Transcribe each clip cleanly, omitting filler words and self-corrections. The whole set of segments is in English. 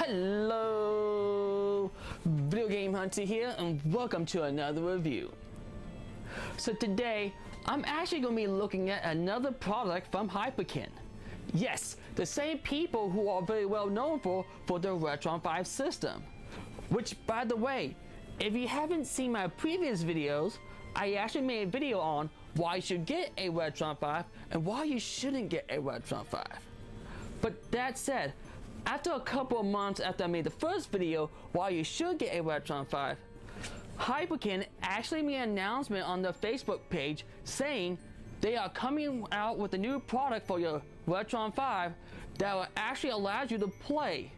Hello, Video Game Hunter here, and welcome to another review. So today, I'm actually going to be looking at another product from Hyperkin. Yes, the same people who are very well known for the Retron 5 system. Which, by the way, if you haven't seen my previous videos, I actually made a video on why you should get a Retron 5 and why you shouldn't get a Retron 5. But that said, after a couple of months after I made the first video why you should get a Retron 5, Hyperkin actually made an announcement on their Facebook page saying they are coming out with a new product for your Retron 5 that will actually allow you to play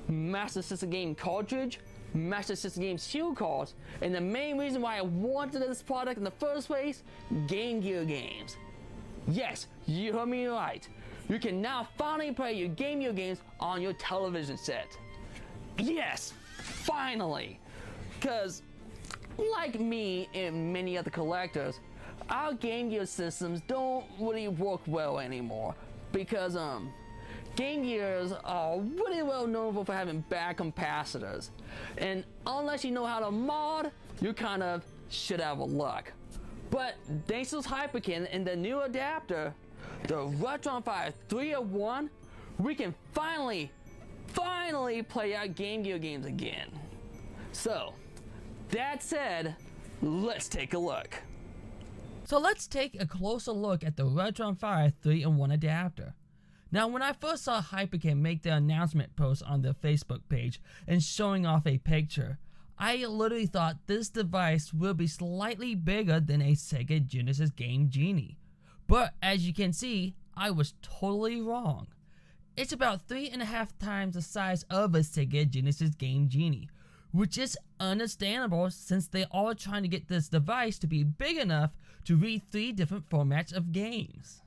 Master System game cartridge, Master System game shield cards, and the main reason why I wanted this product in the first place, Game Gear games. Yes, you heard me right. You can now finally play your Game Gear games on your television set. Yes, finally! Because, like me and many other collectors, our Game Gear systems don't really work well anymore. Because, Game Gears are really well known for having bad capacitors. And unless you know how to mod, you kind of shit out of luck. But thanks to Hyperkin and the new adapter, the Retron 5 301, we can finally play our Game Gear games again. So, that said, let's take a look. So let's take a closer look at the Retron 5 3-in-1 adapter. Now, when I first saw Hyperkin make the announcement post on their Facebook page and showing off a picture, I literally thought this device will be slightly bigger than a Sega Genesis Game Genie. But as you can see, I was totally wrong. It's about 3.5 times the size of a Sega Genesis Game Genie, which is understandable since they are trying to get this device to be big enough to read 3 different formats of games.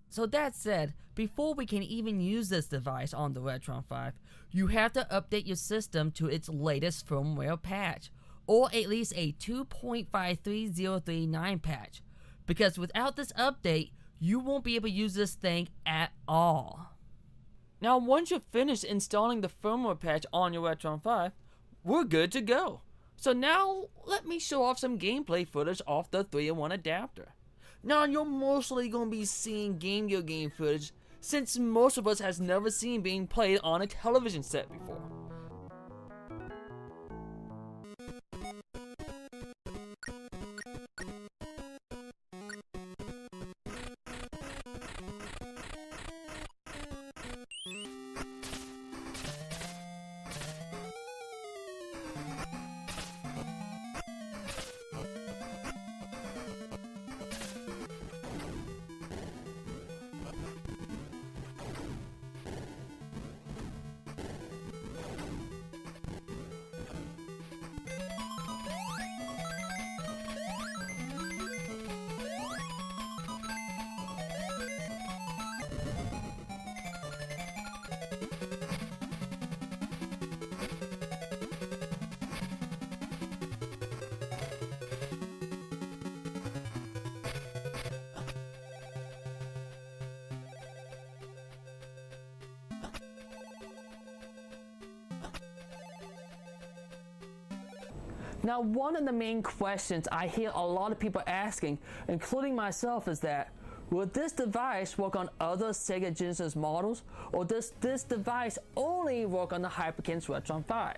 So that said, before we can even use this device on the Retron 5, you have to update your system to its latest firmware patch, or at least a 2.53039 patch, because without this update, you won't be able to use this thing at all. Now once you're finished installing the firmware patch on your Retron 5, we're good to go. So now let me show off some gameplay footage off the 3-in-1 adapter. Now you're mostly going to be seeing Game Gear game footage since most of us has never seen being played on a television set before. Now, one of the main questions I hear a lot of people asking, including myself, is that, will this device work on other Sega Genesis models, or does this device only work on the Hyperkin's Retron 5?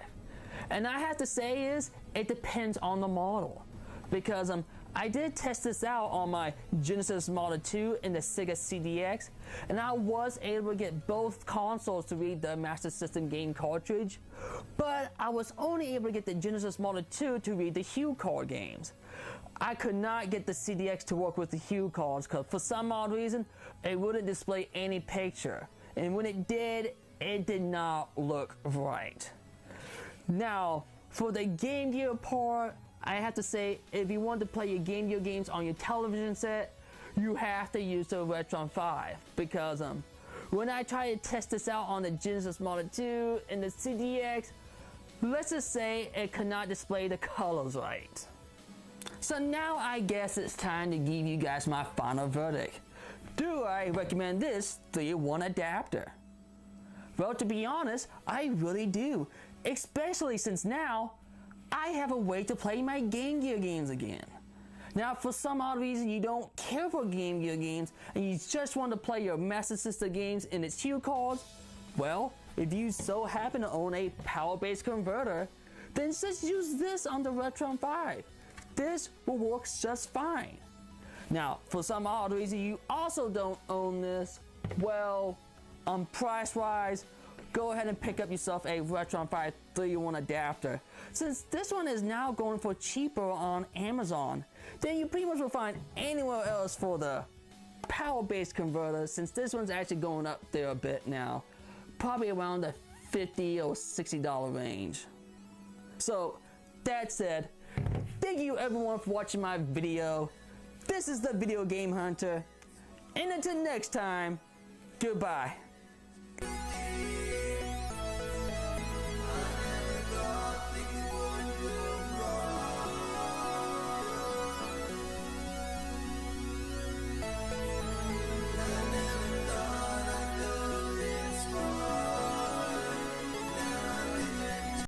And I have to say is, it depends on the model. Because I did test this out on my Genesis Model 2 and the Sega CDX, and I was able to get both consoles to read the Master System game cartridge, but I was only able to get the Genesis Model 2 to read the Hue card games. I could not get the CDX to work with the Hue cards because for some odd reason, it wouldn't display any picture, and when it did not look right. Now, for the Game Gear part, I have to say, if you want to play your Game Gear games on your television set, you have to use the Retron 5, because when I tried to test this out on the Genesis Model 2 and the CDX, let's just say it could not display the colors right. So now I guess it's time to give you guys my final verdict. Do I recommend this 3-in-1 adapter? Well, to be honest, I really do. Especially since now, I have a way to play my Game Gear games again. Now, for some odd reason you don't care for Game Gear games and you just want to play your Master System games in its shield cards, well, if you so happen to own a power-based converter, then just use this on the Retron 5. This will work just fine. Now, for some odd reason you also don't own this, well, price-wise, go ahead and pick up yourself a Retron 5 3-in-1 adapter. Since this one is now going for cheaper on Amazon, then you pretty much will find anywhere else for the power-based converter, since this one's actually going up there a bit now. Probably around the $50 or $60 range. So, that said, thank you everyone for watching my video. This is the Video Game Hunter, and until next time, goodbye.